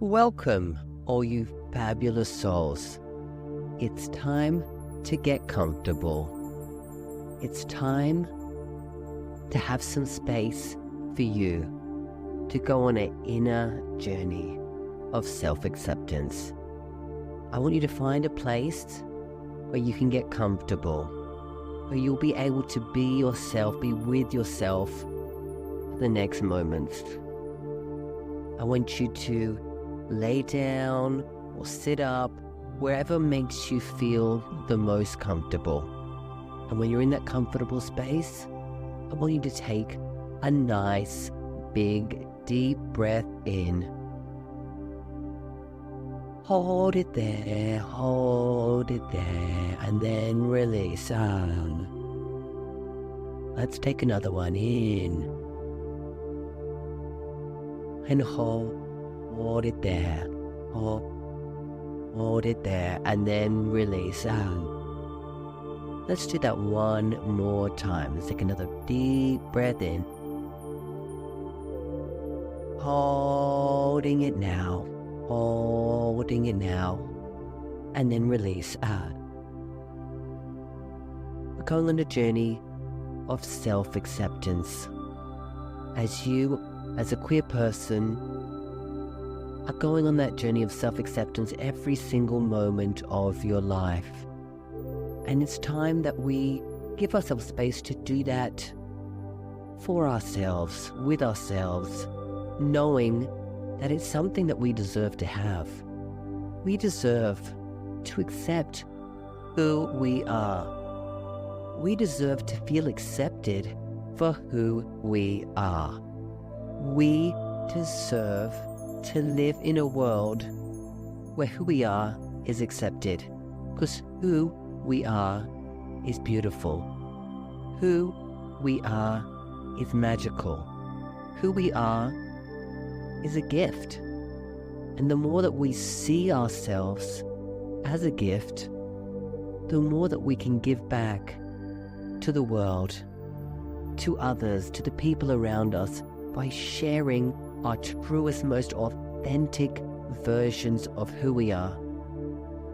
Welcome, all you fabulous souls. It's time to get comfortable. It's time to have some space for you to go on an inner journey of self-acceptance. I want you to find a place where you can get comfortable, where you'll be able to be yourself, be with yourself for the next moments. I want you to lay down or sit up, wherever makes you feel the most comfortable. And when you're in that comfortable space, I want you to take a nice, big, deep breath in. Hold it there, and then release. Let's take another one in. And hold it there, hold it there, and then release out. Let's do that one more time. Let's take another deep breath in. Holding it now, and then release out. We're going on a journey of self-acceptance. As you, as a queer person, are going on that journey of self-acceptance every single moment of your life. And it's time that we give ourselves space to do that for ourselves, with ourselves, knowing that it's something that we deserve to have. We deserve to accept who we are. We deserve to feel accepted for who we are. We deserve to live in a world where who we are is accepted, because who we are is beautiful. Who we are is magical. Who we are is a gift. And the more that we see ourselves as a gift, the more that we can give back to the world, to others, to the people around us, by sharing our truest, most authentic versions of who we are.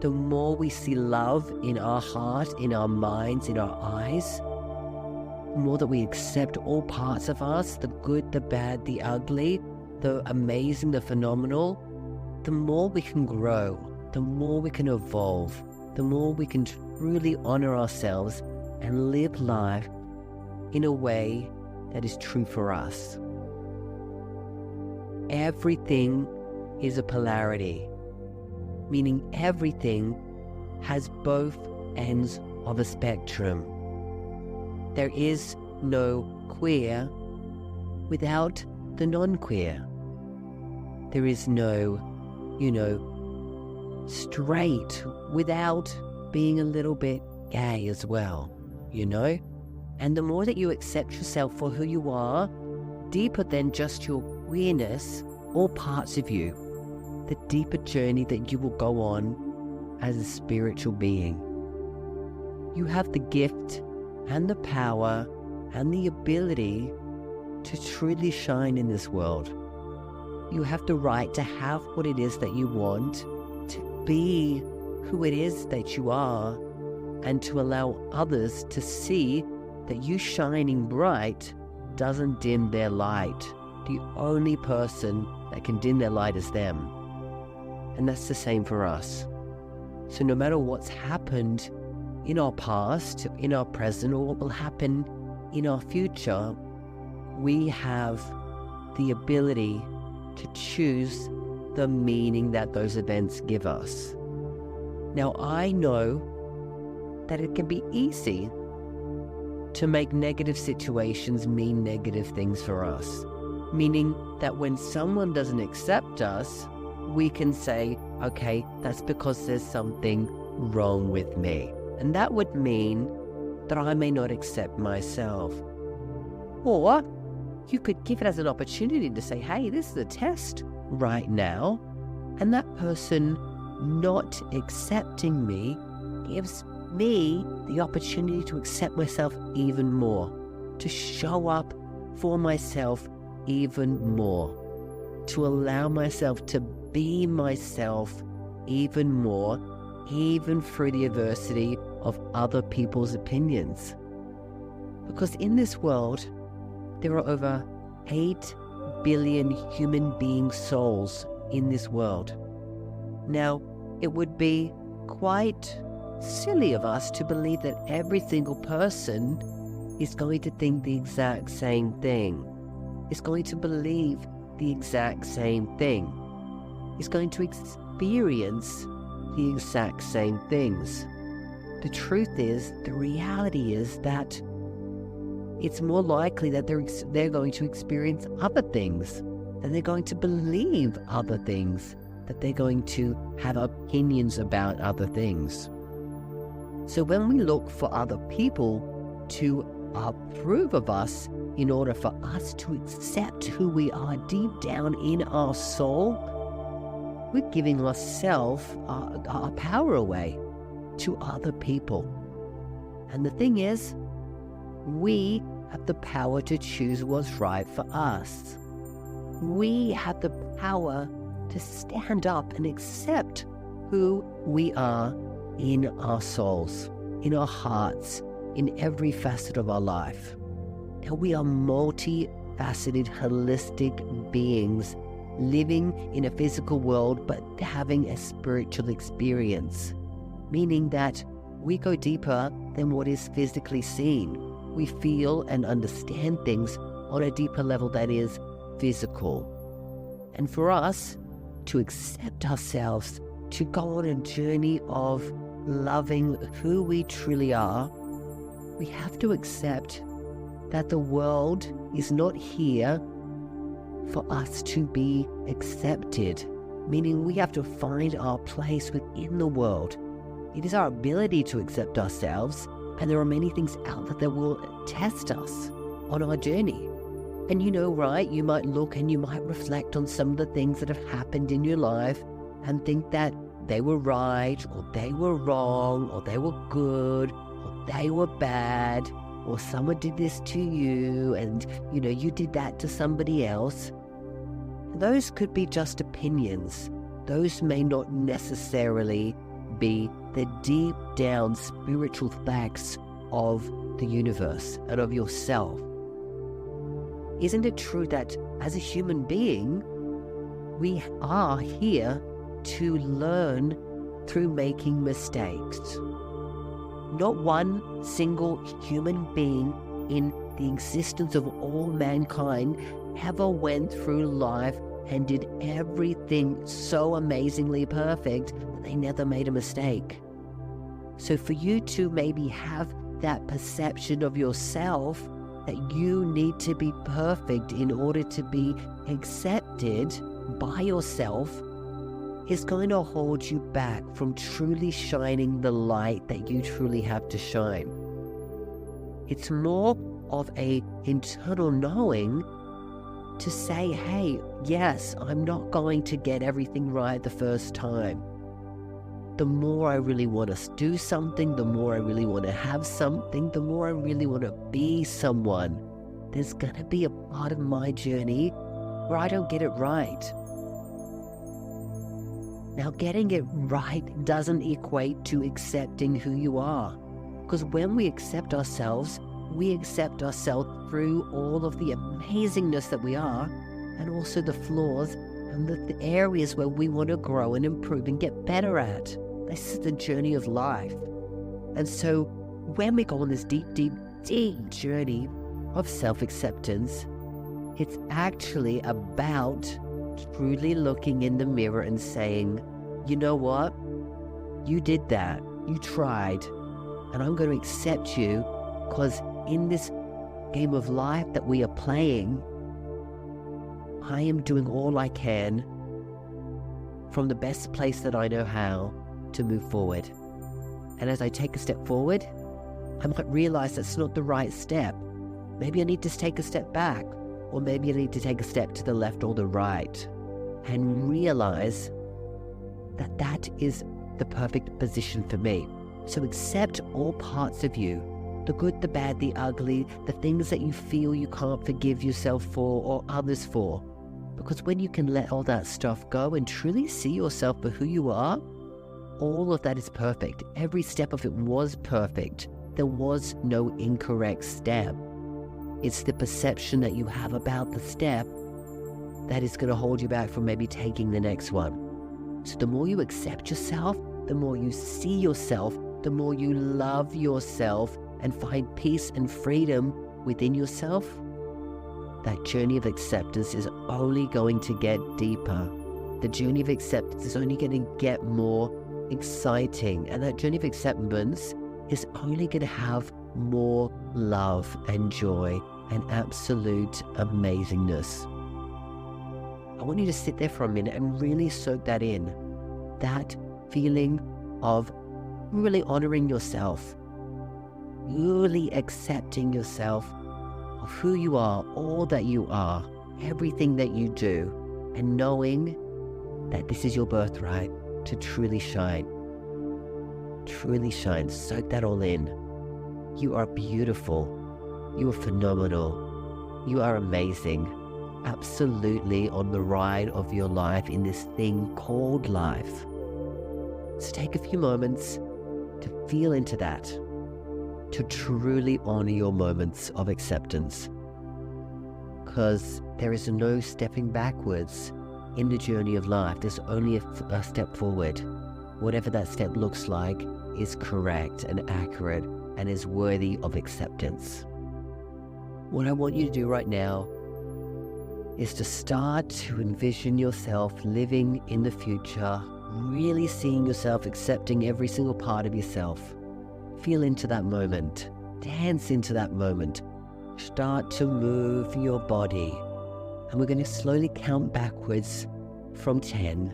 The more we see love in our heart, in our minds, in our eyes, the more that we accept all parts of us, the good, the bad, the ugly, the amazing, the phenomenal, the more we can grow, the more we can evolve, the more we can truly honor ourselves and live life in a way that is true for us. Everything is a polarity, meaning everything has both ends of a spectrum. There is no queer without the non-queer. There is no, straight without being a little bit gay as well, And the more that you accept yourself for who you are, deeper than just your queerness, all parts of you, the deeper journey that you will go on as a spiritual being. You have the gift and the power and the ability to truly shine in this world. You have the right to have what it is that you want, to be who it is that you are, and to allow others to see that you shining bright doesn't dim their light. The only person that can dim their light is them. And that's the same for us. So no matter what's happened in our past, in our present, or what will happen in our future, we have the ability to choose the meaning that those events give us. Now, I know that it can be easy to make negative situations mean negative things for us. Meaning that when someone doesn't accept us, we can say, okay, that's because there's something wrong with me. And that would mean that I may not accept myself. Or you could give it as an opportunity to say, hey, this is a test right now. And that person not accepting me gives me the opportunity to accept myself even more, to show up for myself even more. to allow myself to be myself even more, even through the adversity of other people's opinions. Because in this world, there are over 8 billion human being souls in this world. Now, it would be quite silly of us to believe that every single person is going to think the exact same thing, is going to believe the exact same thing, is going to experience the exact same things. The truth is, the reality is that it's more likely that they're going to experience other things, that they're going to believe other things, that they're going to have opinions about other things. So when we look for other people to approve of us in order for us to accept who we are deep down in our soul, we're giving ourselves our power away to other people. And the thing is, we have the power to choose what's right for us. We have the power to stand up and accept who we are in our souls, in our hearts, in every facet of our life. Now, we are multifaceted, holistic beings living in a physical world but having a spiritual experience, meaning that we go deeper than what is physically seen. We feel and understand things on a deeper level that is physical. And for us to accept ourselves, to go on a journey of loving who we truly are, we have to accept that the world is not here for us to be accepted, meaning we have to find our place within the world. It is our ability to accept ourselves, and there are many things out there that will test us on our journey. And right, you might look and you might reflect on some of the things that have happened in your life and think that they were right, or they were wrong, or they were good, or they were bad, or someone did this to you and, you did that to somebody else. Those could be just opinions. Those may not necessarily be the deep down spiritual facts of the universe and of yourself. Isn't it true that as a human being, we are here to learn through making mistakes? Not one single human being in the existence of all mankind ever went through life and did everything so amazingly perfect that they never made a mistake. So for you to maybe have that perception of yourself that you need to be perfect in order to be accepted by yourself is going to hold you back from truly shining the light that you truly have to shine. It's more of an internal knowing to say, hey, yes, I'm not going to get everything right the first time. The more I really want to do something, the more I really want to have something, the more I really want to be someone, there's going to be a part of my journey where I don't get it right. Now, getting it right doesn't equate to accepting who you are. Because when we accept ourselves through all of the amazingness that we are, and also the flaws and the areas where we want to grow and improve and get better at. This is the journey of life. And so when we go on this deep, deep, deep journey of self-acceptance, it's actually about truly looking in the mirror and saying, you know what? You did that. You tried. And I'm going to accept you because in this game of life that we are playing, I am doing all I can from the best place that I know how to move forward. And as I take a step forward, I might realize that's not the right step. Maybe I need to take a step back, or maybe I need to take a step to the left or the right, and realize that that is the perfect position for me. So accept all parts of you, the good, the bad, the ugly, the things that you feel you can't forgive yourself for or others for, Because when you can let all that stuff go and truly see yourself for who you are, all of that is perfect. Every step of it was perfect. There was no incorrect step. It's the perception that you have about the step that is going to hold you back from maybe taking the next one. So the more you accept yourself, the more you see yourself, the more you love yourself and find peace and freedom within yourself, that journey of acceptance is only going to get deeper. The journey of acceptance is only going to get more exciting. And that journey of acceptance is only going to have more love and joy and absolute amazingness. I want you to sit there for a minute and really soak that in. That feeling of really honoring yourself, really accepting yourself of who you are, all that you are, everything that you do, and knowing that this is your birthright to truly shine. Truly shine. Soak that all in. You are beautiful. You are phenomenal. You are amazing. Absolutely on the ride of your life in this thing called life. So take a few moments to feel into that, to truly honor your moments of acceptance. Because there is no stepping backwards in the journey of life. There's only a step forward. Whatever that step looks like is correct and accurate and is worthy of acceptance. What I want you to do right now is to start to envision yourself living in the future, really seeing yourself accepting every single part of yourself. Feel into that moment. Dance into that moment. Start to move your body. And we're going to slowly count backwards from 10.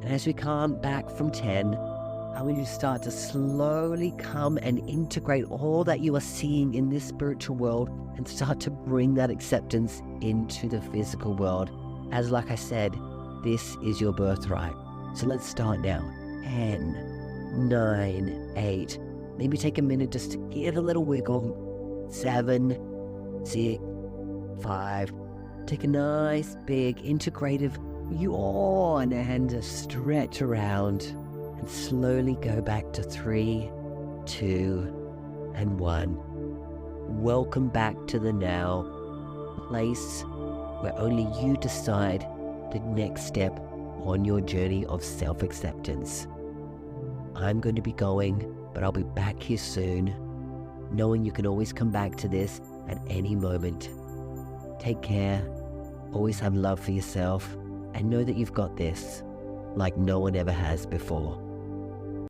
And as we count back from 10, I want you to start to slowly come and integrate all that you are seeing in this spiritual world and start to bring that acceptance into the physical world. As like I said, this is your birthright. So let's start now. 10, 9, 8. Maybe take a minute just to give a little wiggle. 7, 6, 5. Take a nice big integrative yawn and a stretch around. And slowly go back to 3, 2, and 1. Welcome back to the now, place where only you decide the next step on your journey of self-acceptance. I'm going to be going, but I'll be back here soon, knowing you can always come back to this at any moment. Take care, always have love for yourself, and know that you've got this like no one ever has before.